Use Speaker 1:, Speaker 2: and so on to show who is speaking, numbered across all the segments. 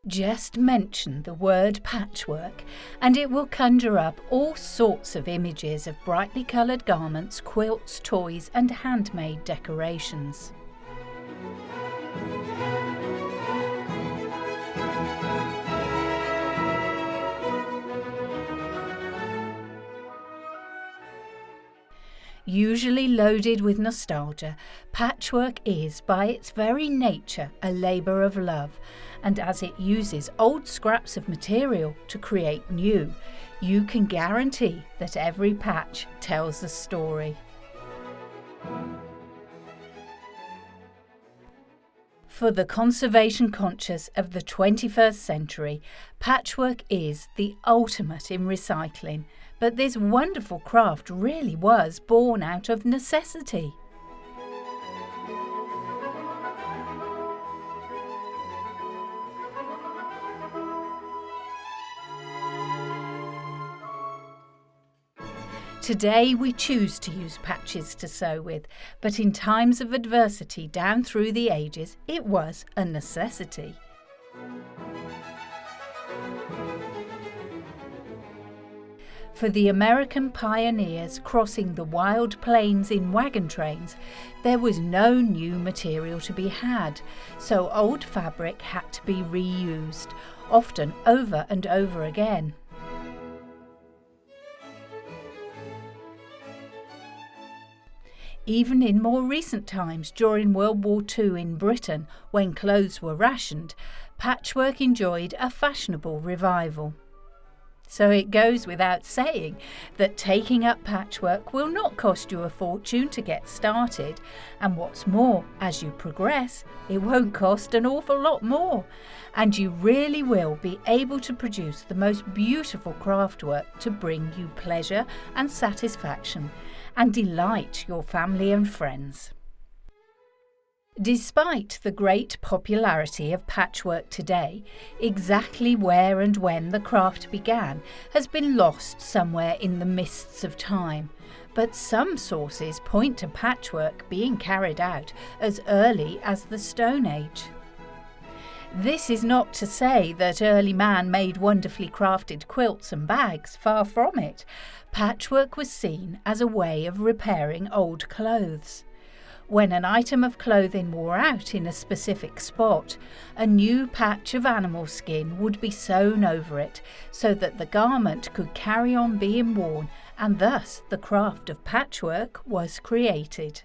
Speaker 1: Just mention the word patchwork and it will conjure up all sorts of images of brightly coloured garments, quilts, toys and handmade decorations. Usually loaded with nostalgia, patchwork is, by its very nature, a labour of love, and as it uses old scraps of material to create new, you can guarantee that every patch tells a story. For the conservation conscious of the 21st century, patchwork is the ultimate in recycling, but this wonderful craft really was born out of necessity. Today we choose to use patches to sew with, but in times of adversity down through the ages, it was a necessity. For the American pioneers crossing the wild plains in wagon trains, there was no new material to be had, so old fabric had to be reused, often over and over again. Even in more recent times, during World War II in Britain, when clothes were rationed, patchwork enjoyed a fashionable revival. So it goes without saying that taking up patchwork will not cost you a fortune to get started, and what's more, as you progress, it won't cost an awful lot more, and you really will be able to produce the most beautiful craftwork to bring you pleasure and satisfaction and delight your family and friends. Despite the great popularity of patchwork today, exactly where and when the craft began has been lost somewhere in the mists of time, but some sources point to patchwork being carried out as early as the Stone Age. This is not to say that early man made wonderfully crafted quilts and bags, far from it. Patchwork was seen as a way of repairing old clothes. When an item of clothing wore out in a specific spot, a new patch of animal skin would be sewn over it so that the garment could carry on being worn, and thus the craft of patchwork was created.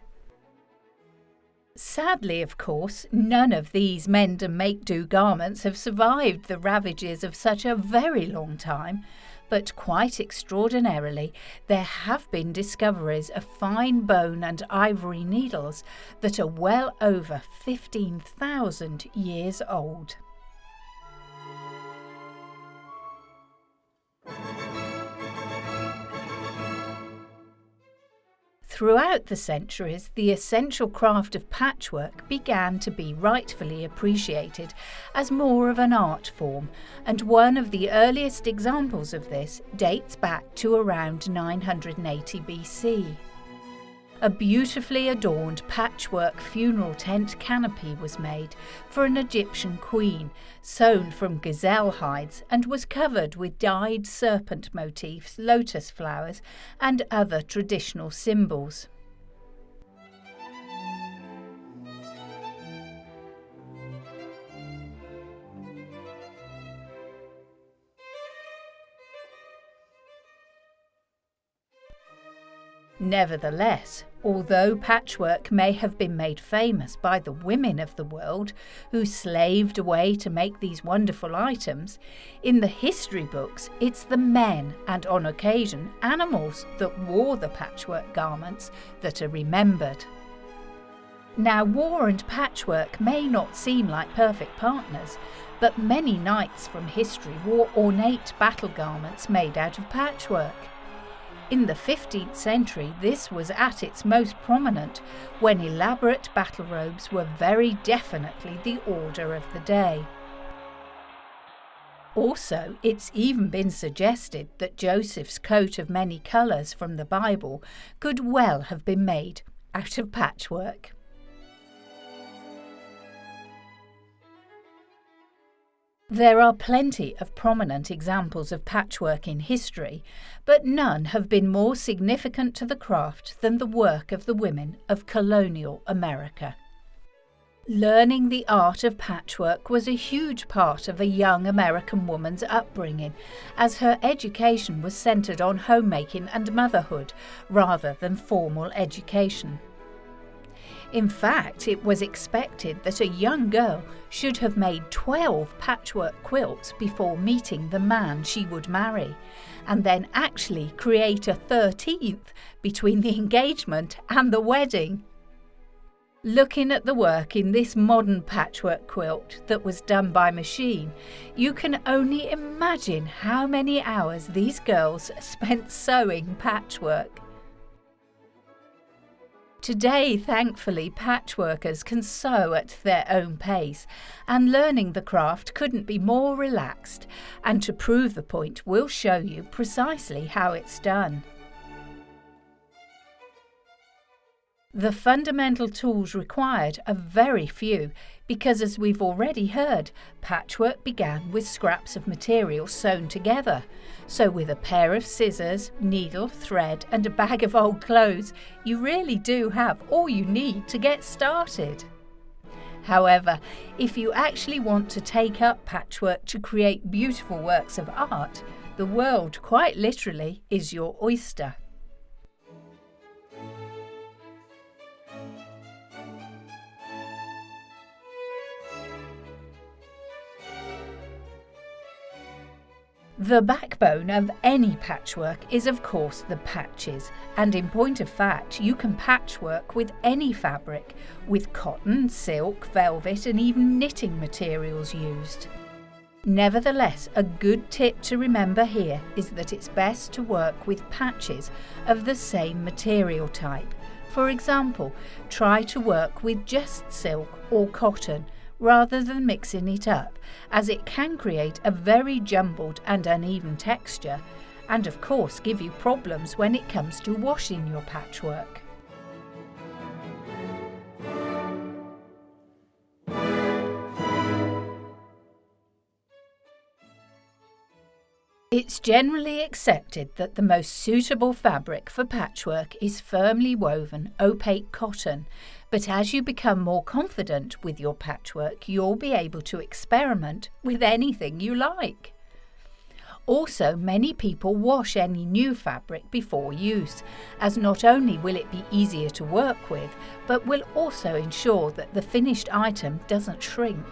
Speaker 1: Sadly, of course, none of these mend and make-do garments have survived the ravages of such a very long time, but quite extraordinarily, there have been discoveries of fine bone and ivory needles that are well over 15,000 years old. Throughout the centuries, the essential craft of patchwork began to be rightfully appreciated as more of an art form, and one of the earliest examples of this dates back to around 980 BC. A beautifully adorned patchwork funeral tent canopy was made for an Egyptian queen, sewn from gazelle hides, and was covered with dyed serpent motifs, lotus flowers, and other traditional symbols. Nevertheless, although patchwork may have been made famous by the women of the world who slaved away to make these wonderful items, in the history books it's the men and, on occasion, animals that wore the patchwork garments that are remembered. Now, war and patchwork may not seem like perfect partners, but many knights from history wore ornate battle garments made out of patchwork. In the 15th century, this was at its most prominent, when elaborate battle robes were very definitely the order of the day. Also, it's even been suggested that Joseph's coat of many colours from the Bible could well have been made out of patchwork. There are plenty of prominent examples of patchwork in history, but none have been more significant to the craft than the work of the women of colonial America. Learning the art of patchwork was a huge part of a young American woman's upbringing, as her education was centred on homemaking and motherhood rather than formal education. In fact, it was expected that a young girl should have made 12 patchwork quilts before meeting the man she would marry, and then actually create a 13th between the engagement and the wedding. Looking at the work in this modern patchwork quilt that was done by machine, you can only imagine how many hours these girls spent sewing patchwork. Today, thankfully, patchworkers can sew at their own pace, and learning the craft couldn't be more relaxed, and to prove the point, we'll show you precisely how it's done. The fundamental tools required are very few because, as we've already heard, patchwork began with scraps of material sewn together. So with a pair of scissors, needle, thread and a bag of old clothes, you really do have all you need to get started. However, if you actually want to take up patchwork to create beautiful works of art, the world quite literally is your oyster. The backbone of any patchwork is of course the patches, and in point of fact you can patchwork with any fabric, with cotton, silk, velvet and even knitting materials used. Nevertheless, a good tip to remember here is that it's best to work with patches of the same material type. For example, try to work with just silk or cotton, rather than mixing it up, as it can create a very jumbled and uneven texture, and of course give you problems when it comes to washing your patchwork. It's generally accepted that the most suitable fabric for patchwork is firmly woven opaque cotton, but as you become more confident with your patchwork, you'll be able to experiment with anything you like. Also, many people wash any new fabric before use, as not only will it be easier to work with, but will also ensure that the finished item doesn't shrink.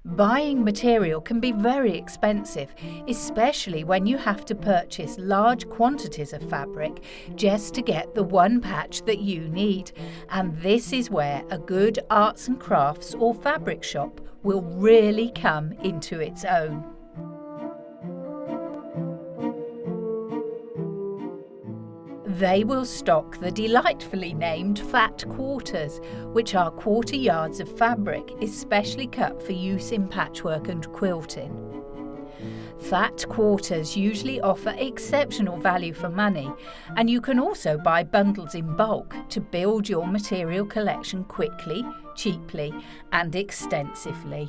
Speaker 1: Buying material can be very expensive, especially when you have to purchase large quantities of fabric just to get the one patch that you need, and this is where a good arts and crafts or fabric shop will really come into its own. They will stock the delightfully named fat quarters, which are quarter yards of fabric especially cut for use in patchwork and quilting. Fat quarters usually offer exceptional value for money, and you can also buy bundles in bulk to build your material collection quickly, cheaply and extensively.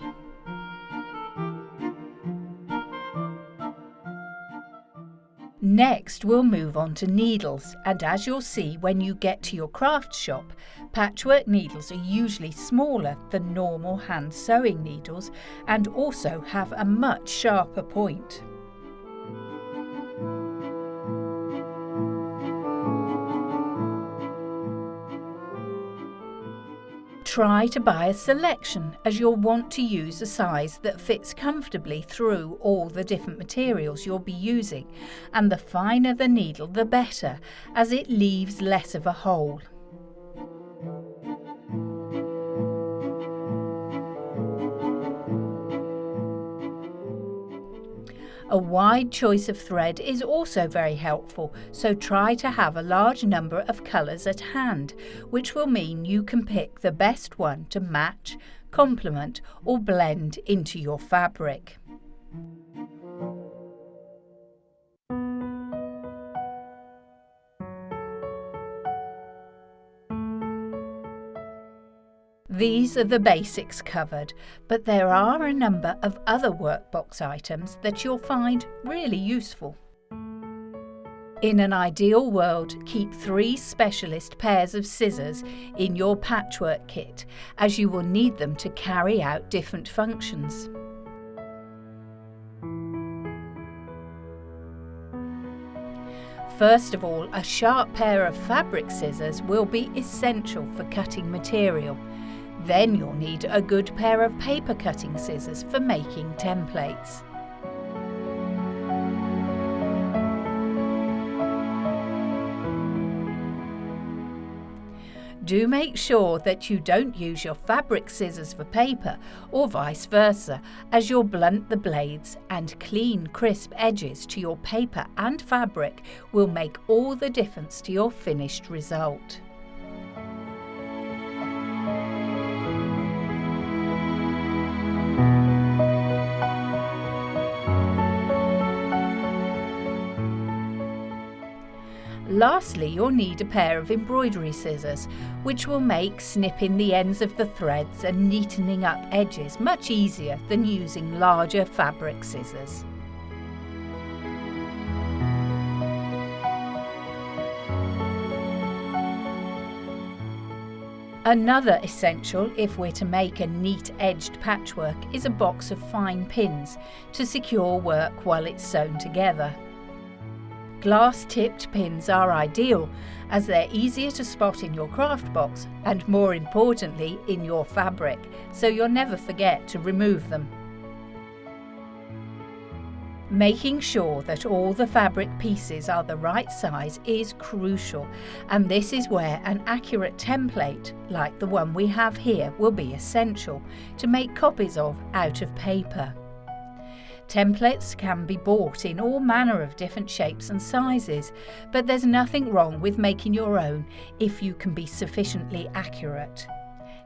Speaker 1: Next, we'll move on to needles, and as you'll see when you get to your craft shop, patchwork needles are usually smaller than normal hand sewing needles and also have a much sharper point. Try to buy a selection, as you'll want to use a size that fits comfortably through all the different materials you'll be using, and the finer the needle the better, as it leaves less of a hole. A wide choice of thread is also very helpful, so try to have a large number of colours at hand, which will mean you can pick the best one to match, complement or blend into your fabric. These are the basics covered, but there are a number of other workbox items that you'll find really useful. In an ideal world, keep 3 specialist pairs of scissors in your patchwork kit, as you will need them to carry out different functions. First of all, a sharp pair of fabric scissors will be essential for cutting material. Then you'll need a good pair of paper cutting scissors for making templates. Do make sure that you don't use your fabric scissors for paper or vice versa, as you'll blunt the blades, and clean, crisp edges to your paper and fabric will make all the difference to your finished result. Lastly, you'll need a pair of embroidery scissors, which will make snipping the ends of the threads and neatening up edges much easier than using larger fabric scissors. Another essential if we're to make a neat-edged patchwork is a box of fine pins to secure work while it's sewn together. Glass-tipped pins are ideal, as they're easier to spot in your craft box and, more importantly, in your fabric, so you'll never forget to remove them. Making sure that all the fabric pieces are the right size is crucial, and this is where an accurate template, like the one we have here, will be essential to make copies of out of paper. Templates can be bought in all manner of different shapes and sizes, but there's nothing wrong with making your own if you can be sufficiently accurate.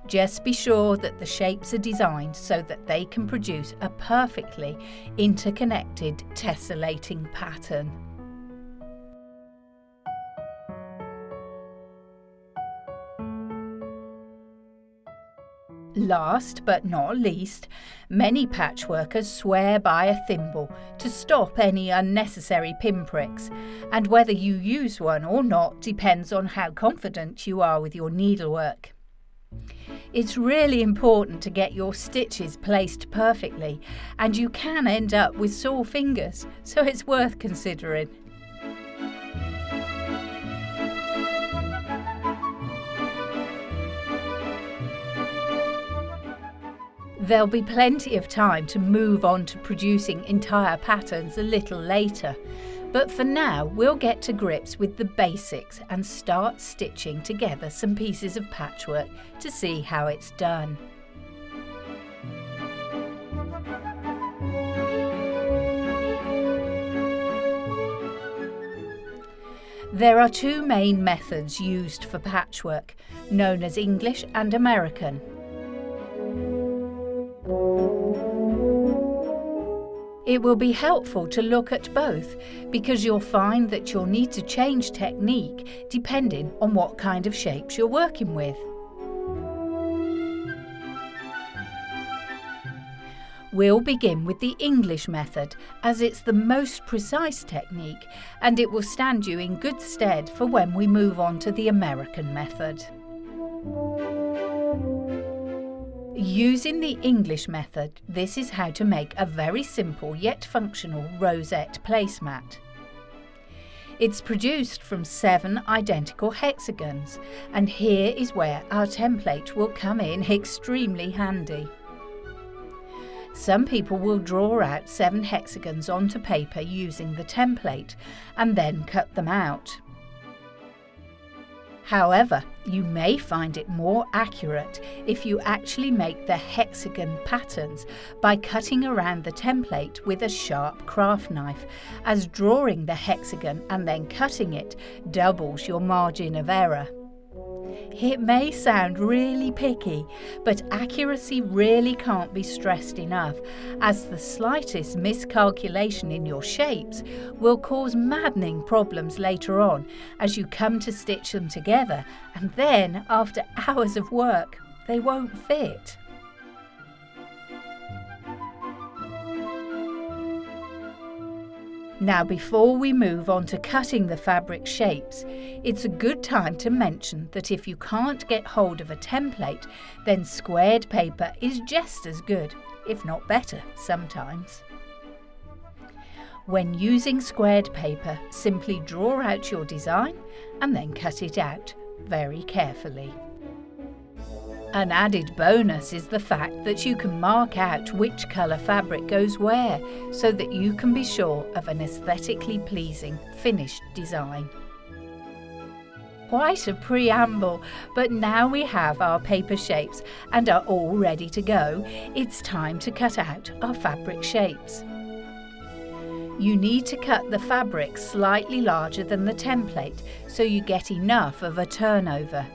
Speaker 1: Just be sure that the shapes are designed so that they can produce a perfectly interconnected tessellating pattern. Last but not least, many patchworkers swear by a thimble to stop any unnecessary pinpricks, and whether you use one or not depends on how confident you are with your needlework. It's really important to get your stitches placed perfectly, and you can end up with sore fingers, so it's worth considering. There'll be plenty of time to move on to producing entire patterns a little later, but for now we'll get to grips with the basics and start stitching together some pieces of patchwork to see how it's done. There are 2 main methods used for patchwork, known as English and American. It will be helpful to look at both, because you'll find that you'll need to change technique depending on what kind of shapes you're working with. We'll begin with the English method, as it's the most precise technique, and it will stand you in good stead for when we move on to the American method. Using the English method, this is how to make a very simple yet functional rosette placemat. It's produced from 7 identical hexagons, and here is where our template will come in extremely handy. Some people will draw out 7 hexagons onto paper using the template and then cut them out. However, you may find it more accurate if you actually make the hexagon patterns by cutting around the template with a sharp craft knife, as drawing the hexagon and then cutting it doubles your margin of error. It may sound really picky, but accuracy really can't be stressed enough, as the slightest miscalculation in your shapes will cause maddening problems later on as you come to stitch them together, and then, after hours of work, they won't fit. Now, before we move on to cutting the fabric shapes, it's a good time to mention that if you can't get hold of a template, then squared paper is just as good, if not better, sometimes. When using squared paper, simply draw out your design and then cut it out very carefully. An added bonus is the fact that you can mark out which colour fabric goes where, so that you can be sure of an aesthetically pleasing finished design. Quite a preamble, but now we have our paper shapes and are all ready to go, it's time to cut out our fabric shapes. You need to cut the fabric slightly larger than the template so you get enough of a turnover.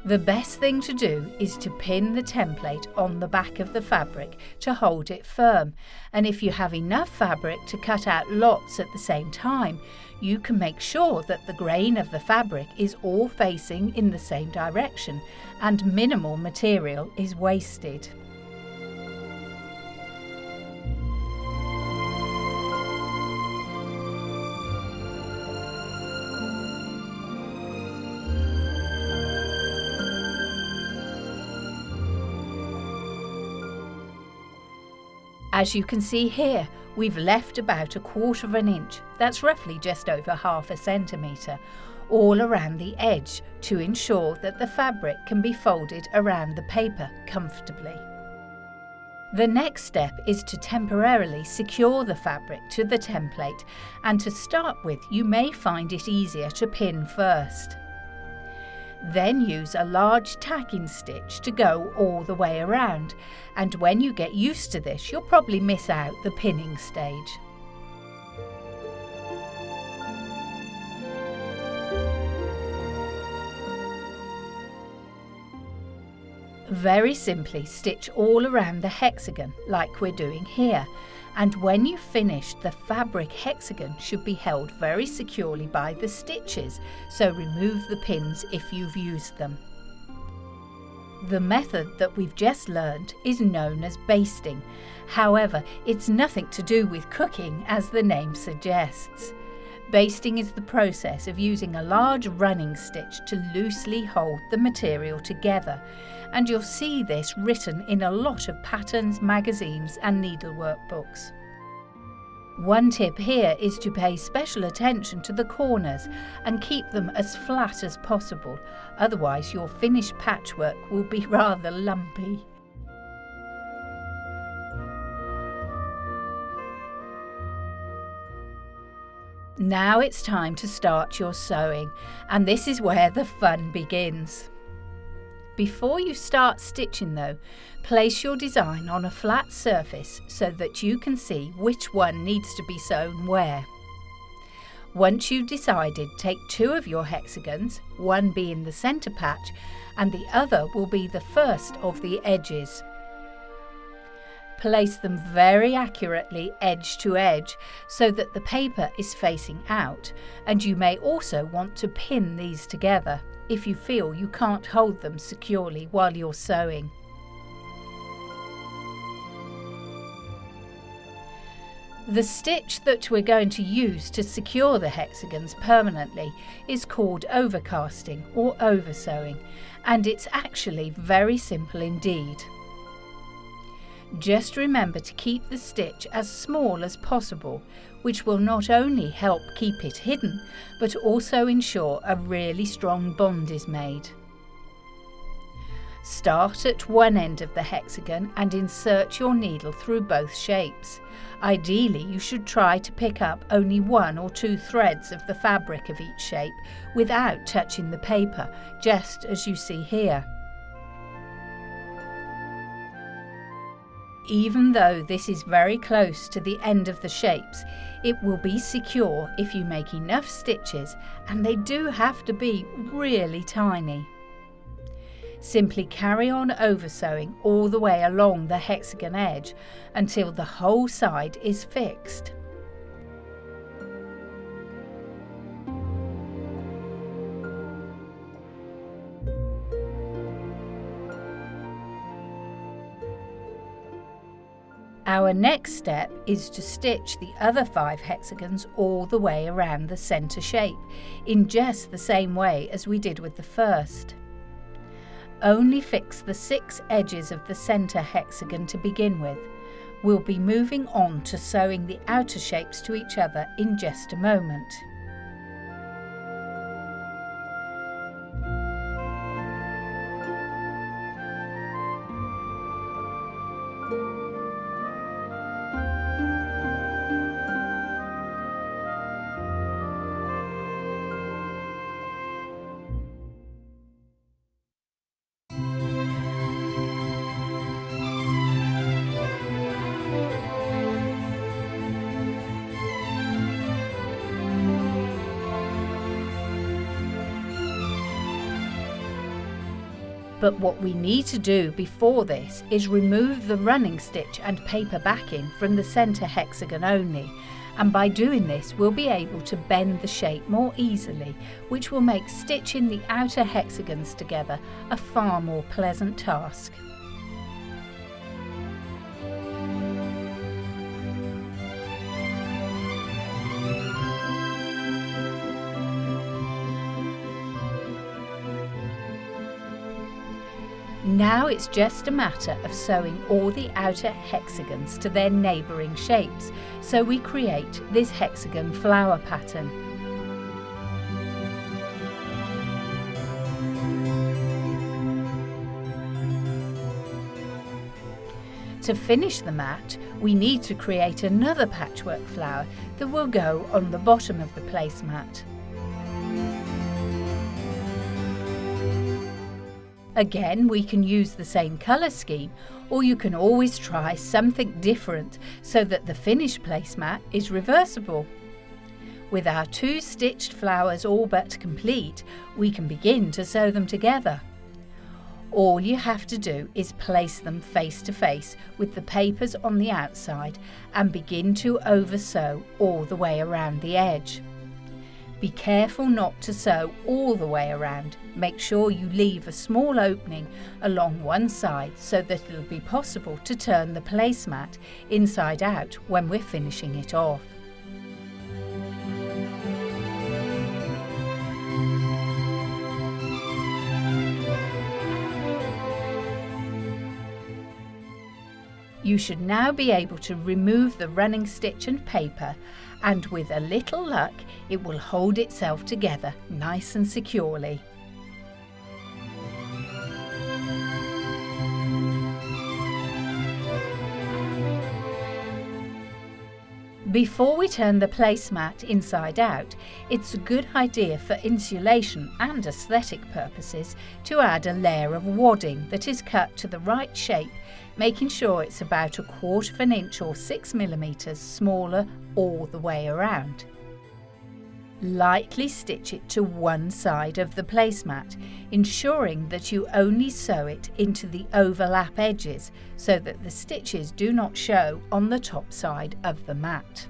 Speaker 1: The best thing to do is to pin the template on the back of the fabric to hold it firm, and if you have enough fabric to cut out lots at the same time, you can make sure that the grain of the fabric is all facing in the same direction and minimal material is wasted. As you can see here, we've left about 1/4 inch, that's roughly just over 1/2 centimetre, all around the edge to ensure that the fabric can be folded around the paper comfortably. The next step is to temporarily secure the fabric to the template, and to start with you may find it easier to pin first. Then use a large tacking stitch to go all the way around, and when you get used to this you'll probably miss out the pinning stage. Very simply stitch all around the hexagon like we're doing here, and when you've finished, the fabric hexagon should be held very securely by the stitches, so remove the pins if you've used them. The method that we've just learned is known as basting. However, it's nothing to do with cooking as the name suggests. Basting is the process of using a large running stitch to loosely hold the material together, and you'll see this written in a lot of patterns, magazines and needlework books. One tip here is to pay special attention to the corners and keep them as flat as possible, otherwise your finished patchwork will be rather lumpy. Now it's time to start your sewing, and this is where the fun begins. Before you start stitching though, place your design on a flat surface so that you can see which one needs to be sewn where. Once you've decided, take 2 of your hexagons, one being the centre patch and the other will be the first of the edges. Place them very accurately edge to edge so that the paper is facing out, and you may also want to pin these together if you feel you can't hold them securely while you're sewing. The stitch that we're going to use to secure the hexagons permanently is called overcasting or oversewing, and it's actually very simple indeed. Just remember to keep the stitch as small as possible, which will not only help keep it hidden, but also ensure a really strong bond is made. Start at one end of the hexagon and insert your needle through both shapes. Ideally, you should try to pick up only 1 or 2 threads of the fabric of each shape without touching the paper, just as you see here. Even though this is very close to the end of the shapes, it will be secure if you make enough stitches, and they do have to be really tiny. Simply carry on oversewing all the way along the hexagon edge until the whole side is fixed. Our next step is to stitch the other 5 hexagons all the way around the centre shape, in just the same way as we did with the first. Only fix the 6 edges of the centre hexagon to begin with. We'll be moving on to sewing the outer shapes to each other in just a moment. But what we need to do before this is remove the running stitch and paper backing from the centre hexagon only, and by doing this we'll be able to bend the shape more easily, which will make stitching the outer hexagons together a far more pleasant task. Now it's just a matter of sewing all the outer hexagons to their neighbouring shapes, so we create this hexagon flower pattern. To finish the mat, we need to create another patchwork flower that will go on the bottom of the placemat. Again, we can use the same colour scheme, or you can always try something different so that the finished placemat is reversible. With our 2 stitched flowers all but complete, we can begin to sew them together. All you have to do is place them face to face with the papers on the outside and begin to oversew all the way around the edge. Be careful not to sew all the way around. Make sure you leave a small opening along one side so that it'll be possible to turn the placemat inside out when we're finishing it off. You should now be able to remove the running stitch and paper, and with a little luck it will hold itself together nice and securely. Before we turn the placemat inside out, it's a good idea for insulation and aesthetic purposes to add a layer of wadding that is cut to the right shape, making sure it's about 1/4 inch or 6 mm smaller all the way around. Lightly stitch it to one side of the placemat, ensuring that you only sew it into the overlap edges so that the stitches do not show on the top side of the mat.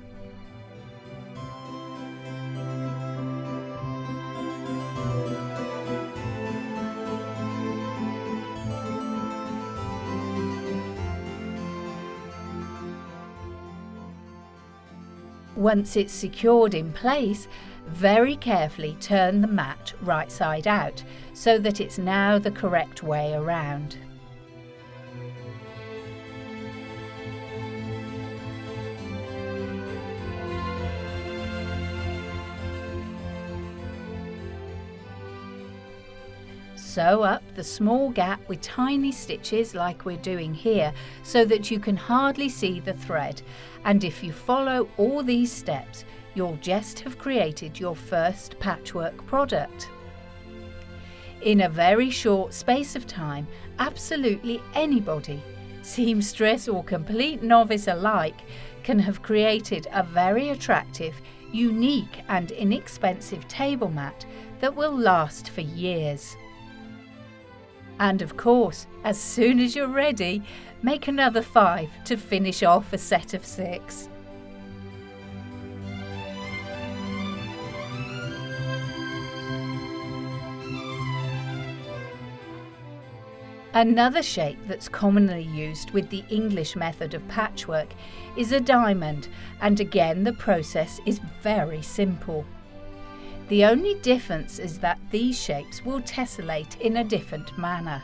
Speaker 1: Once it's secured in place, very carefully turn the mat right side out so that it's now the correct way around. Sew up the small gap with tiny stitches like we're doing here so that you can hardly see the thread, and if you follow all these steps you'll just have created your first patchwork product. In a very short space of time, absolutely anybody, seamstress or complete novice alike, can have created a very attractive, unique and inexpensive table mat that will last for years. And of course, as soon as you're ready, make another 5 to finish off a set of 6. Another shape that's commonly used with the English method of patchwork is a diamond, and again the process is very simple. The only difference is that these shapes will tessellate in a different manner.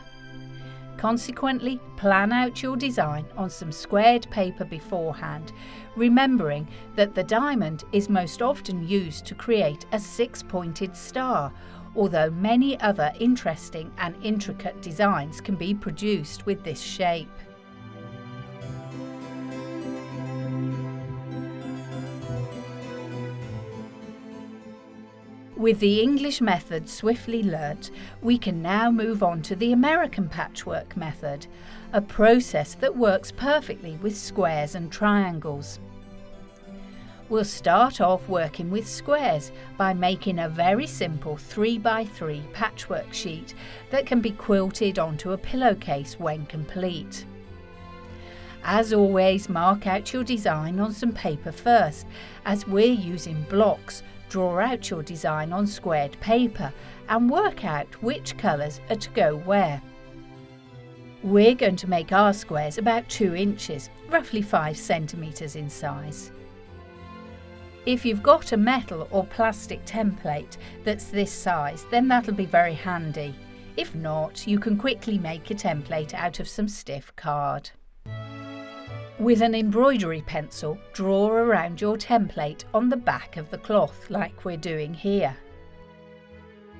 Speaker 1: Consequently, plan out your design on some squared paper beforehand, remembering that the diamond is most often used to create a six-pointed star, although many other interesting and intricate designs can be produced with this shape. With the English method swiftly learnt, we can now move on to the American patchwork method, a process that works perfectly with squares and triangles. We'll start off working with squares by making a very simple 3x3 patchwork sheet that can be quilted onto a pillowcase when complete. As always, mark out your design on some paper first. As we're using blocks, draw out your design on squared paper and work out which colours are to go where. We're going to make our squares about 2 inches, roughly 5 centimetres in size. If you've got a metal or plastic template that's this size, then that'll be very handy. If not, you can quickly make a template out of some stiff card. With an embroidery pencil, draw around your template on the back of the cloth like we're doing here.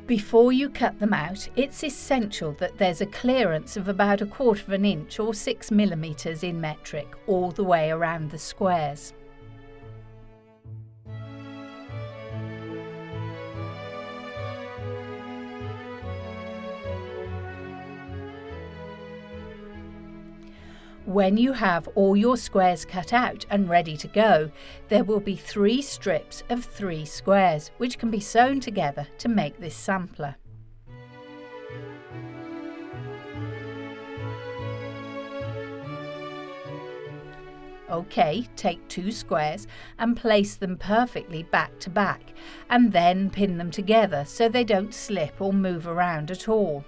Speaker 1: Before you cut them out, it's essential that there's a clearance of about 1/4 inch or 6 millimetres in metric all the way around the squares. When you have all your squares cut out and ready to go, there will be 3 strips of 3 squares, which can be sewn together to make this sampler. OK, take 2 squares and place them perfectly back to back, and then pin them together so they don't slip or move around at all.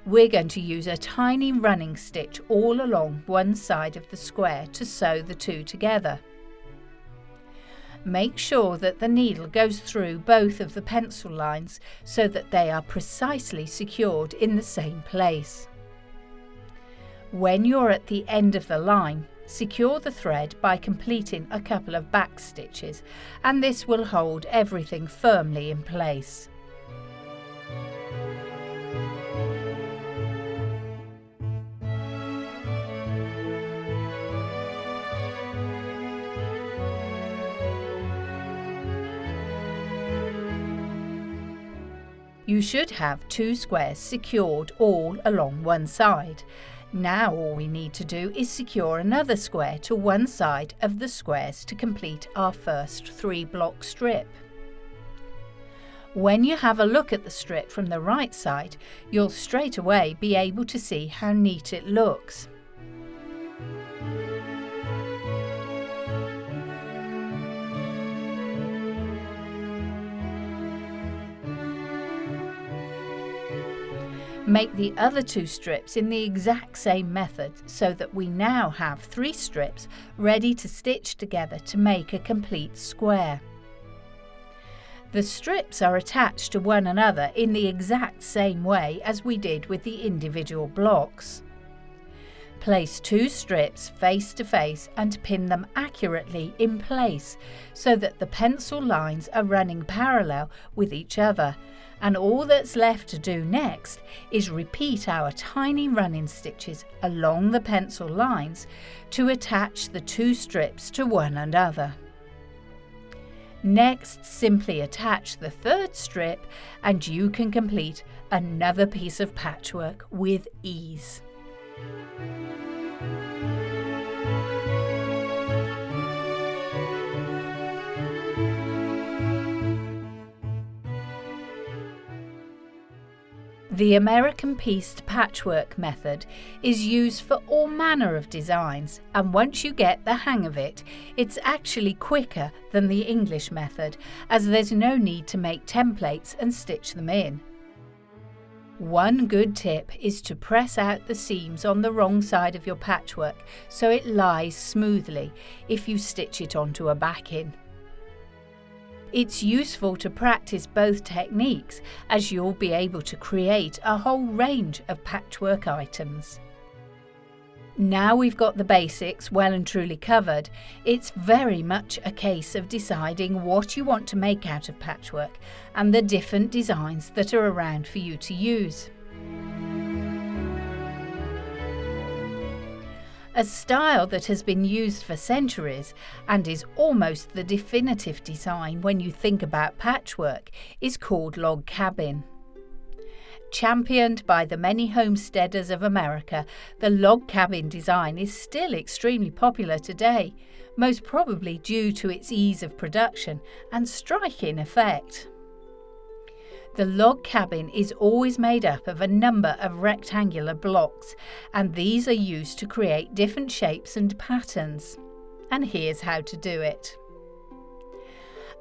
Speaker 1: We're going to use a tiny running stitch all along one side of the square to sew the 2 together. Make sure that the needle goes through both of the pencil lines so that they are precisely secured in the same place. When you're at the end of the line, secure the thread by completing a couple of back stitches, and this will hold everything firmly in place. You should have 2 squares secured all along one side. Now all we need to do is secure another square to one side of the squares to complete our first 3-block strip. When you have a look at the strip from the right side, you'll straight away be able to see how neat it looks. Make the other 2 strips in the exact same method so that we now have 3 strips ready to stitch together to make a complete square. The strips are attached to one another in the exact same way as we did with the individual blocks. Place 2 strips face to face and pin them accurately in place so that the pencil lines are running parallel with each other, and all that's left to do next is repeat our tiny running stitches along the pencil lines to attach the 2 strips to one another. Next, simply attach the 3rd strip and you can complete another piece of patchwork with ease. The American pieced patchwork method is used for all manner of designs, and once you get the hang of it, it's actually quicker than the English method, as there's no need to make templates and stitch them in. One good tip is to press out the seams on the wrong side of your patchwork so it lies smoothly if you stitch it onto a backing. It's useful to practice both techniques as you'll be able to create a whole range of patchwork items. Now we've got the basics well and truly covered, it's very much a case of deciding what you want to make out of patchwork and the different designs that are around for you to use. A style that has been used for centuries and is almost the definitive design when you think about patchwork is called log cabin. Championed by the many homesteaders of America, the log cabin design is still extremely popular today, most probably due to its ease of production and striking effect. The log cabin is always made up of a number of rectangular blocks, and these are used to create different shapes and patterns. And here's how to do it.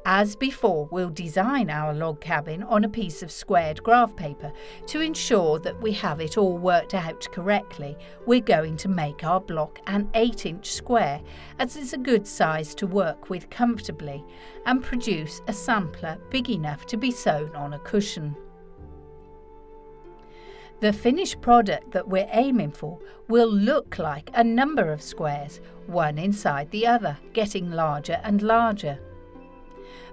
Speaker 1: As before, we'll design our log cabin on a piece of squared graph paper. To ensure that we have it all worked out correctly, we're going to make our block an 8-inch square, as it's a good size to work with comfortably, and produce a sampler big enough to be sewn on a cushion. The finished product that we're aiming for will look like a number of squares, one inside the other, getting larger and larger.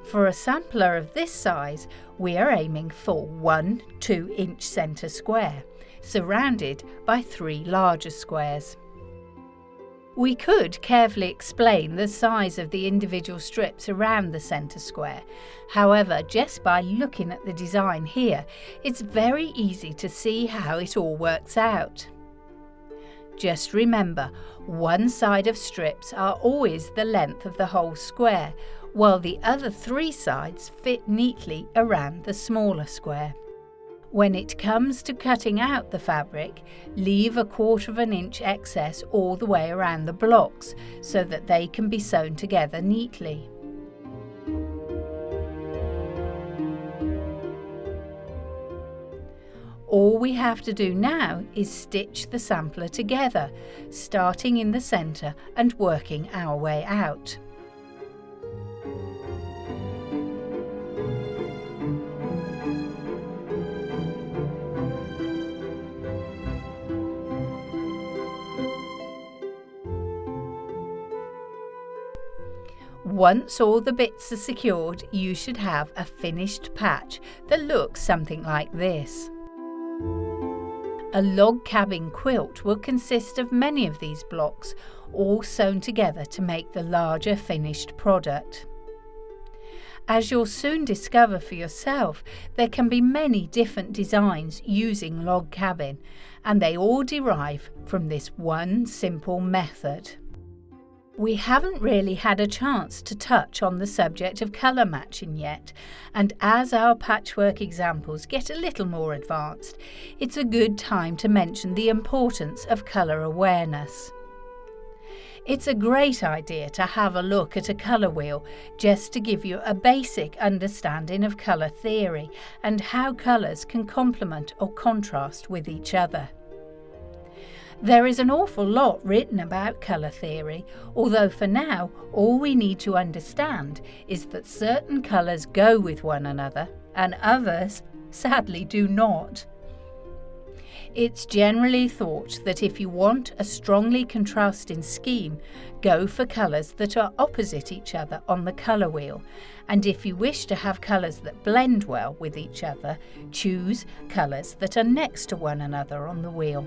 Speaker 1: For a sampler of this size, we are aiming for one 2-inch centre square, surrounded by 3 larger squares. We could carefully explain the size of the individual strips around the centre square. However, just by looking at the design here, it's very easy to see how it all works out. Just remember, one side of strips are always the length of the whole square, while the other 3 sides fit neatly around the smaller square. When it comes to cutting out the fabric, leave a 1/4 inch excess all the way around the blocks so that they can be sewn together neatly. All we have to do now is stitch the sampler together, starting in the centre and working our way out. Once all the bits are secured, you should have a finished patch that looks something like this. A log cabin quilt will consist of many of these blocks, all sewn together to make the larger finished product. As you'll soon discover for yourself, there can be many different designs using log cabin, and they all derive from this one simple method. We haven't really had a chance to touch on the subject of colour matching yet, and as our patchwork examples get a little more advanced, it's a good time to mention the importance of colour awareness. It's a great idea to have a look at a colour wheel just to give you a basic understanding of colour theory and how colours can complement or contrast with each other. There is an awful lot written about colour theory, although for now all we need to understand is that certain colours go with one another and others sadly do not. It's generally thought that if you want a strongly contrasting scheme, go for colours that are opposite each other on the colour wheel, and if you wish to have colours that blend well with each other, choose colours that are next to one another on the wheel.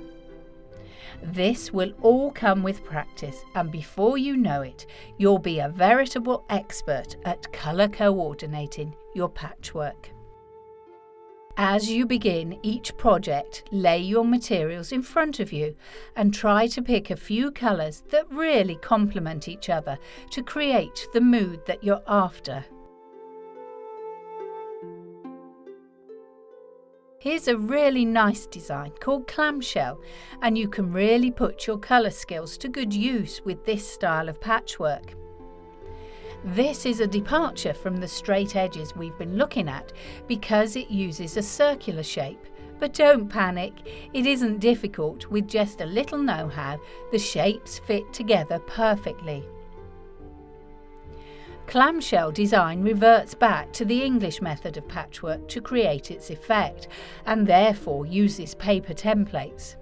Speaker 1: This will all come with practice, and before you know it, you'll be a veritable expert at colour coordinating your patchwork. As you begin each project, lay your materials in front of you and try to pick a few colours that really complement each other to create the mood that you're after. Here's a really nice design called clamshell, and you can really put your colour skills to good use with this style of patchwork. This is a departure from the straight edges we've been looking at because it uses a circular shape, But don't panic, it isn't difficult. With just a little know-how, the shapes fit together perfectly. Clamshell design reverts back to the English method of patchwork to create its effect, and therefore uses paper templates.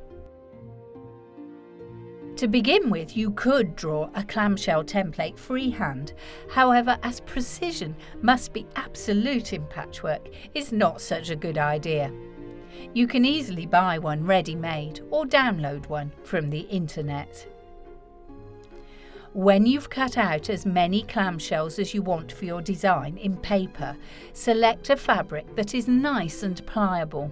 Speaker 1: To begin with, you could draw a clamshell template freehand. However, as precision must be absolute in patchwork, it's not such a good idea. You can easily buy one ready-made or download one from the internet. When you've cut out as many clamshells as you want for your design in paper, select a fabric that is nice and pliable.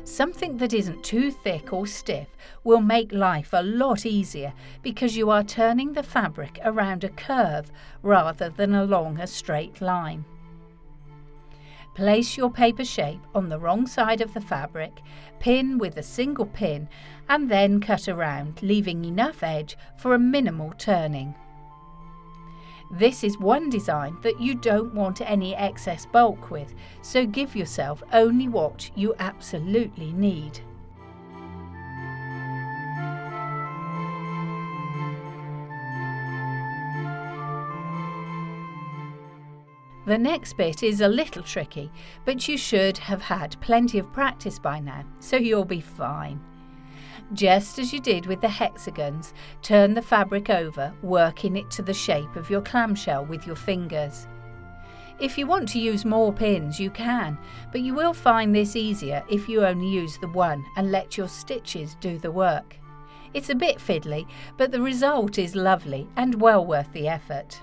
Speaker 1: Something that isn't too thick or stiff will make life a lot easier because you are turning the fabric around a curve rather than along a straight line. Place your paper shape on the wrong side of the fabric, pin with a single pin, and then cut around, leaving enough edge for a minimal turning. This is one design that you don't want any excess bulk with, so give yourself only what you absolutely need. The next bit is a little tricky, but you should have had plenty of practice by now, so you'll be fine. Just as you did with the hexagons, turn the fabric over, working it to the shape of your clamshell with your fingers. If you want to use more pins, you can, but you will find this easier if you only use the one and let your stitches do the work. It's a bit fiddly, but the result is lovely and well worth the effort.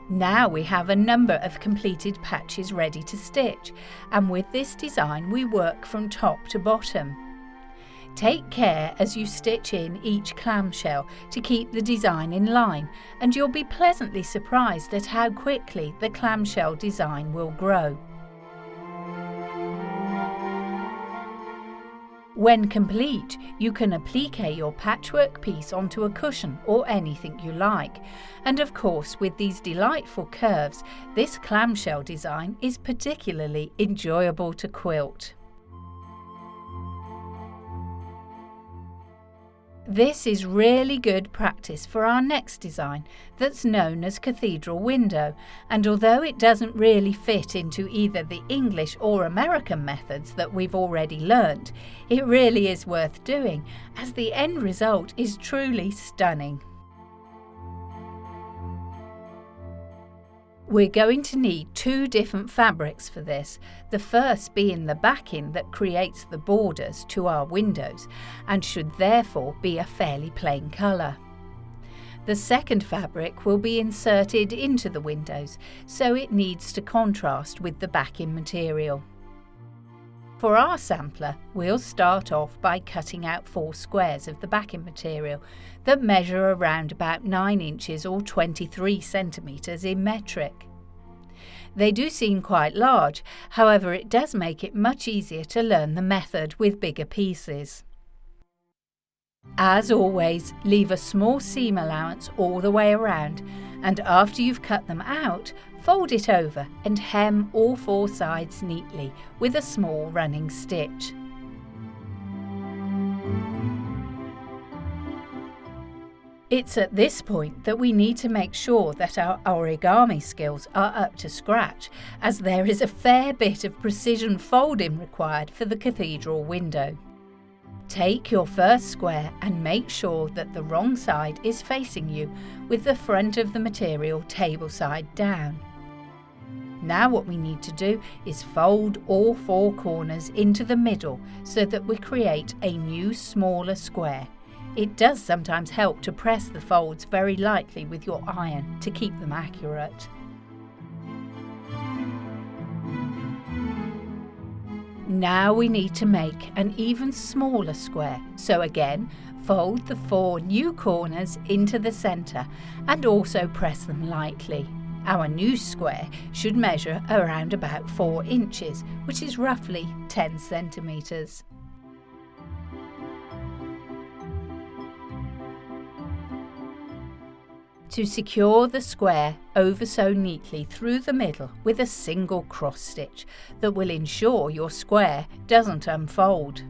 Speaker 1: Now we have a number of completed patches ready to stitch, and with this design we work from top to bottom. Take care as you stitch in each clamshell to keep the design in line, and you'll be pleasantly surprised at how quickly the clamshell design will grow. When complete, you can applique your patchwork piece onto a cushion or anything you like. And of course, with these delightful curves, this clamshell design is particularly enjoyable to quilt. This is really good practice for our next design that's known as Cathedral Window, and although it doesn't really fit into either the English or American methods that we've already learnt, it really is worth doing as the end result is truly stunning. We're going to need two different fabrics for this, the first being the backing that creates the borders to our windows and should therefore be a fairly plain colour. The second fabric will be inserted into the windows, so it needs to contrast with the backing material. For our sampler, we'll start off by cutting out 4 squares of the backing material that measure around about 9 inches or 23 centimetres in metric. They do seem quite large, however it does make it much easier to learn the method with bigger pieces. As always, leave a small seam allowance all the way around, and after you've cut them out, fold it over and hem all 4 sides neatly with a small running stitch. It's at this point that we need to make sure that our origami skills are up to scratch, as there is a fair bit of precision folding required for the cathedral window. Take your first square and make sure that the wrong side is facing you, with the front of the material table side down. Now what we need to do is fold all 4 corners into the middle so that we create a new smaller square. It does sometimes help to press the folds very lightly with your iron to keep them accurate. Now we need to make an even smaller square, so again fold the 4 new corners into the centre and also press them lightly. Our new square should measure around about 4 inches, which is roughly 10 centimetres. To secure the square, oversew neatly through the middle with a single cross stitch that will ensure your square doesn't unfold.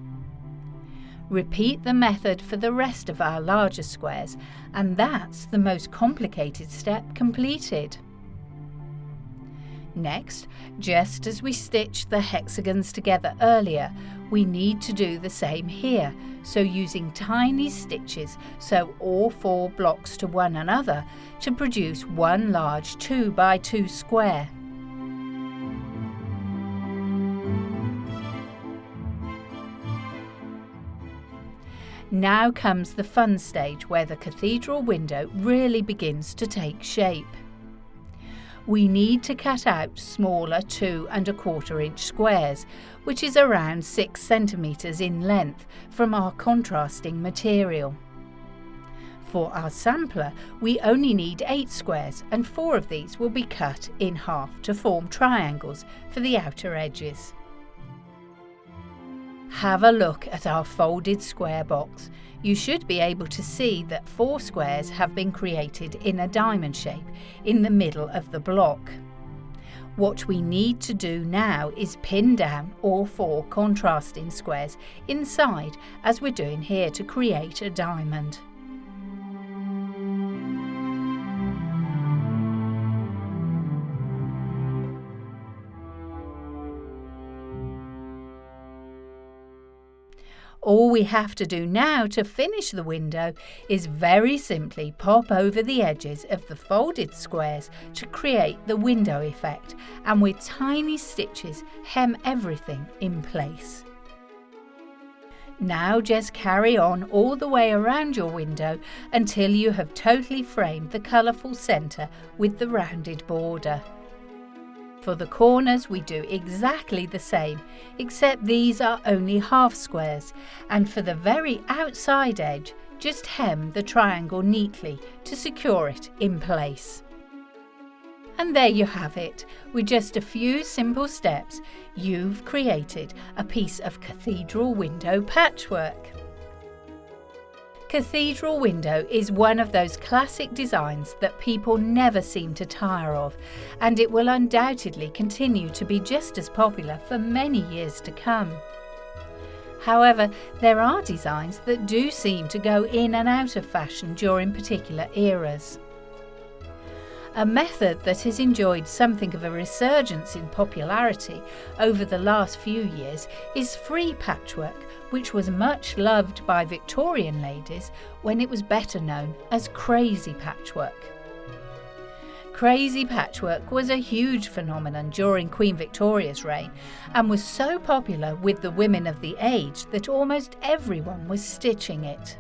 Speaker 1: Repeat the method for the rest of our larger squares, and that's the most complicated step completed. Next, just as we stitched the hexagons together earlier, we need to do the same here, so using tiny stitches sew all 4 blocks to one another to produce one large 2 by 2 square. Now comes the fun stage where the cathedral window really begins to take shape. We need to cut out smaller 2 1/4 inch squares, which is around 6 centimetres in length from our contrasting material. For our sampler, we only need 8 squares, and 4 of these will be cut in half to form triangles for the outer edges. Have a look at our folded square box. You should be able to see that 4 squares have been created in a diamond shape in the middle of the block. What we need to do now is pin down all 4 contrasting squares inside, as we're doing here, to create a diamond. All we have to do now to finish the window is very simply pop over the edges of the folded squares to create the window effect, and with tiny stitches hem everything in place. Now just carry on all the way around your window until you have totally framed the colourful centre with the rounded border. For the corners we do exactly the same, except these are only half squares, and for the very outside edge, just hem the triangle neatly to secure it in place. And there you have it. With just a few simple steps, you've created a piece of cathedral window patchwork. Cathedral window is one of those classic designs that people never seem to tire of, and it will undoubtedly continue to be just as popular for many years to come. However, there are designs that do seem to go in and out of fashion during particular eras. A method that has enjoyed something of a resurgence in popularity over the last few years is free patchwork, which was much loved by Victorian ladies when it was better known as crazy patchwork. Crazy patchwork was a huge phenomenon during Queen Victoria's reign and was so popular with the women of the age that almost everyone was stitching it.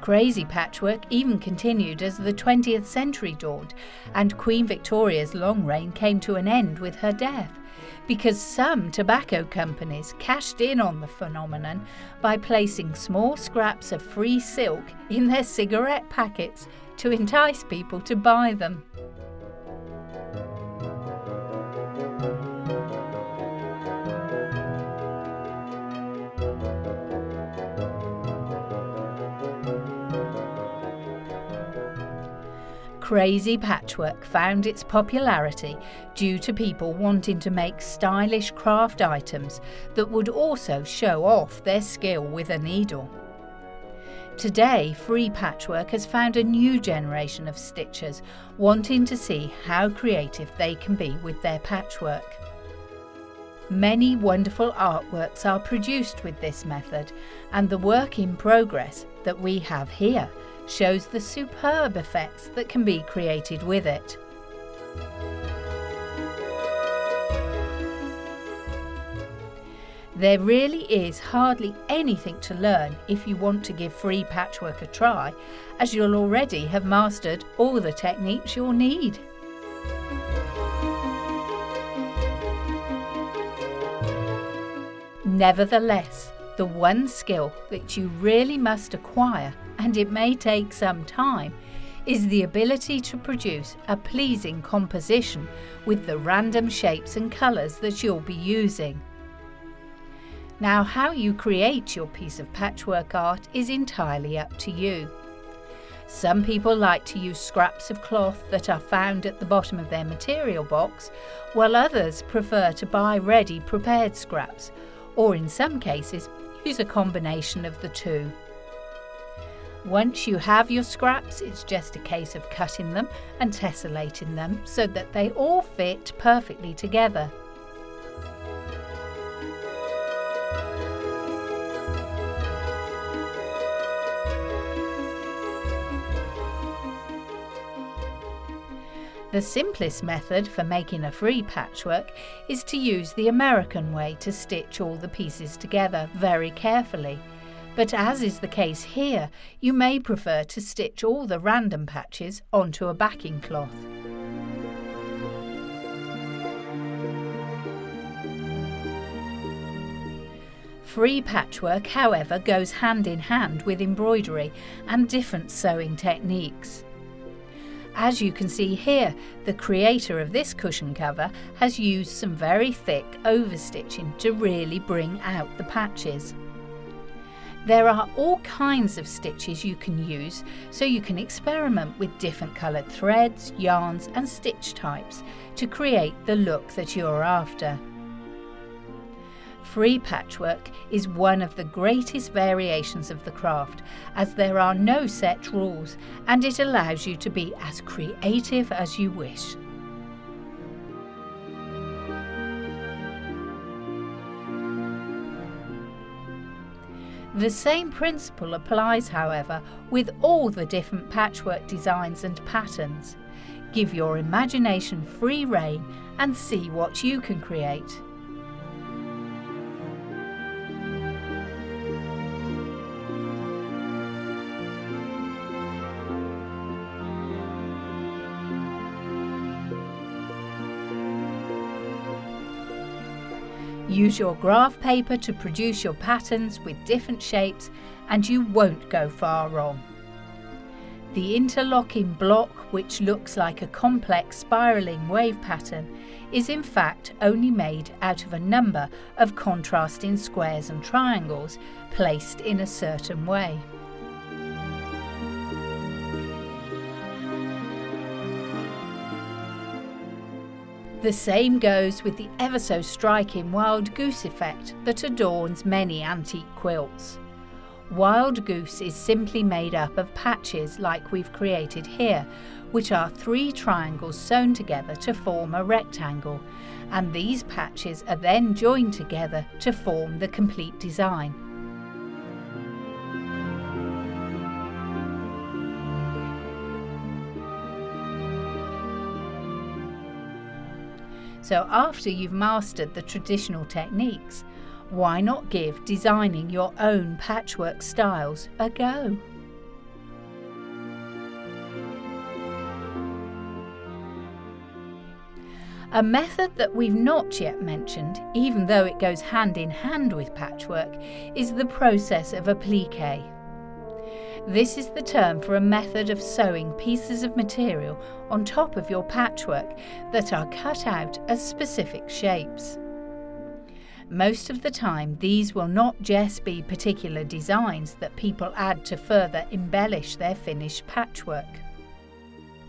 Speaker 1: Crazy patchwork even continued as the 20th century dawned and Queen Victoria's long reign came to an end with her death, because some tobacco companies cashed in on the phenomenon by placing small scraps of free silk in their cigarette packets to entice people to buy them. Crazy patchwork found its popularity due to people wanting to make stylish craft items that would also show off their skill with a needle. Today, free patchwork has found a new generation of stitchers wanting to see how creative they can be with their patchwork. Many wonderful artworks are produced with this method, and the work in progress that we have here shows the superb effects that can be created with it. There really is hardly anything to learn if you want to give free patchwork a try, as you'll already have mastered all the techniques you'll need. Nevertheless, the one skill that you really must acquire, and it may take some time, is the ability to produce a pleasing composition with the random shapes and colours that you'll be using. Now, how you create your piece of patchwork art is entirely up to you. Some people like to use scraps of cloth that are found at the bottom of their material box, while others prefer to buy ready prepared scraps, or in some cases use a combination of the two. Once you have your scraps, it's just a case of cutting them and tessellating them so that they all fit perfectly together. The simplest method for making a free patchwork is to use the American way to stitch all the pieces together very carefully. But as is the case here, you may prefer to stitch all the random patches onto a backing cloth. Free patchwork, however, goes hand in hand with embroidery and different sewing techniques. As you can see here, the creator of this cushion cover has used some very thick overstitching to really bring out the patches. There are all kinds of stitches you can use, so you can experiment with different coloured threads, yarns and stitch types to create the look that you're after. Free patchwork is one of the greatest variations of the craft, as there are no set rules and it allows you to be as creative as you wish. The same principle applies, however, with all the different patchwork designs and patterns. Give your imagination free rein and see what you can create. Use your graph paper to produce your patterns with different shapes and you won't go far wrong. The interlocking block, which looks like a complex spiralling wave pattern, is in fact only made out of a number of contrasting squares and triangles placed in a certain way. The same goes with the ever so striking wild goose effect that adorns many antique quilts. Wild goose is simply made up of patches like we've created here, which are 3 triangles sewn together to form a rectangle, and these patches are then joined together to form the complete design. So after you've mastered the traditional techniques, why not give designing your own patchwork styles a go? A method that we've not yet mentioned, even though it goes hand in hand with patchwork, is the process of applique. This is the term for a method of sewing pieces of material on top of your patchwork that are cut out as specific shapes. Most of the time, these will not just be particular designs that people add to further embellish their finished patchwork.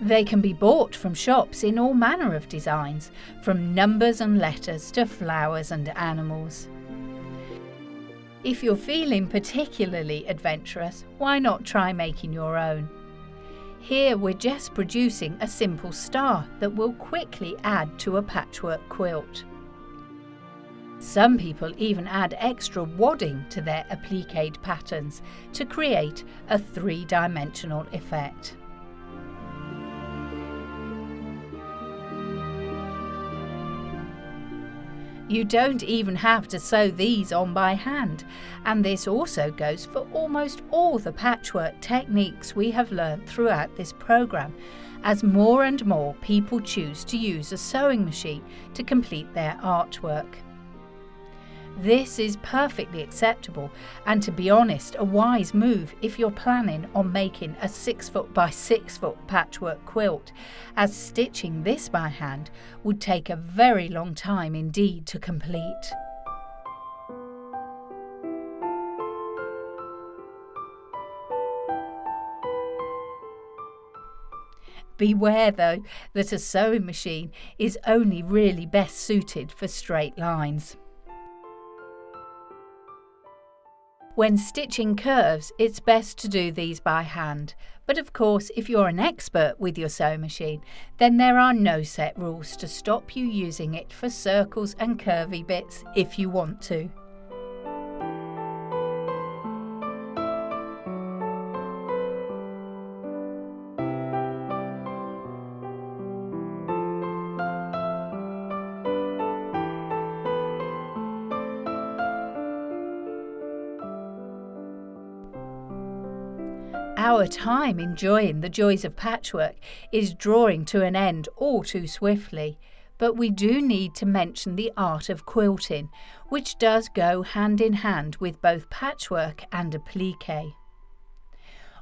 Speaker 1: They can be bought from shops in all manner of designs, from numbers and letters to flowers and animals. If you're feeling particularly adventurous, why not try making your own? Here we're just producing a simple star that will quickly add to a patchwork quilt. Some people even add extra wadding to their appliqued patterns to create a 3-dimensional effect. You don't even have to sew these on by hand, and this also goes for almost all the patchwork techniques we have learnt throughout this programme, as more and more people choose to use a sewing machine to complete their artwork. This is perfectly acceptable and, to be honest, a wise move if you're planning on making a 6 foot by 6 foot patchwork quilt, as stitching this by hand would take a very long time indeed to complete. Beware though that a sewing machine is only really best suited for straight lines. When stitching curves, it's best to do these by hand, but of course if you're an expert with your sewing machine, then there are no set rules to stop you using it for circles and curvy bits if you want to. Our time enjoying the joys of patchwork is drawing to an end all too swiftly, but we do need to mention the art of quilting, which does go hand in hand with both patchwork and applique.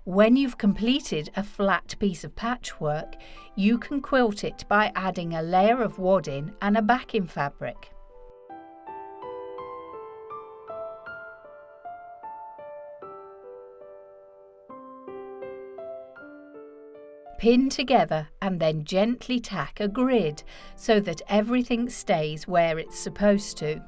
Speaker 1: When you've completed a flat piece of patchwork, you can quilt it by adding a layer of wadding and a backing fabric. Pin together and then gently tack a grid so that everything stays where it's supposed to.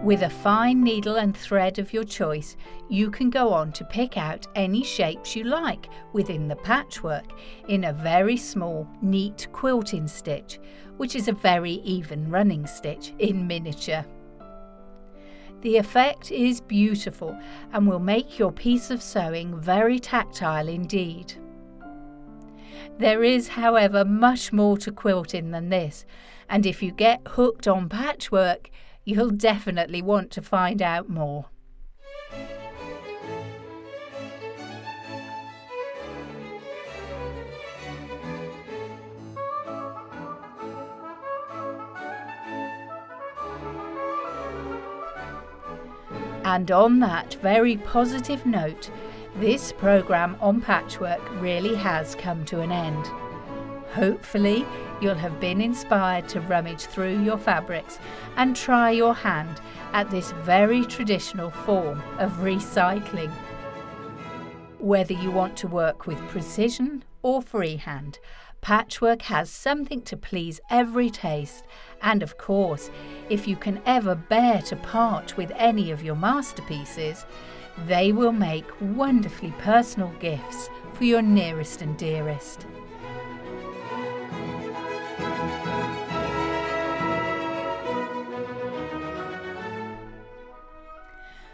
Speaker 1: With a fine needle and thread of your choice, you can go on to pick out any shapes you like within the patchwork in a very small, neat quilting stitch, which is a very even running stitch in miniature. The effect is beautiful and will make your piece of sewing very tactile indeed. There is, however, much more to quilting than this, and if you get hooked on patchwork, you'll definitely want to find out more. And on that very positive note, this programme on patchwork really has come to an end. Hopefully, you'll have been inspired to rummage through your fabrics and try your hand at this very traditional form of recycling. Whether you want to work with precision or freehand, patchwork has something to please every taste, and of course, if you can ever bear to part with any of your masterpieces, they will make wonderfully personal gifts for your nearest and dearest.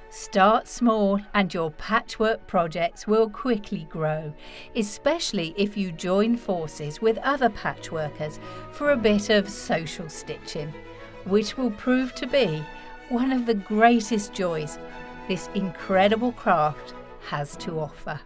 Speaker 1: Start small and your patchwork projects will quickly grow, especially if you join forces with other patchworkers for a bit of social stitching, which will prove to be one of the greatest joys this incredible craft has to offer.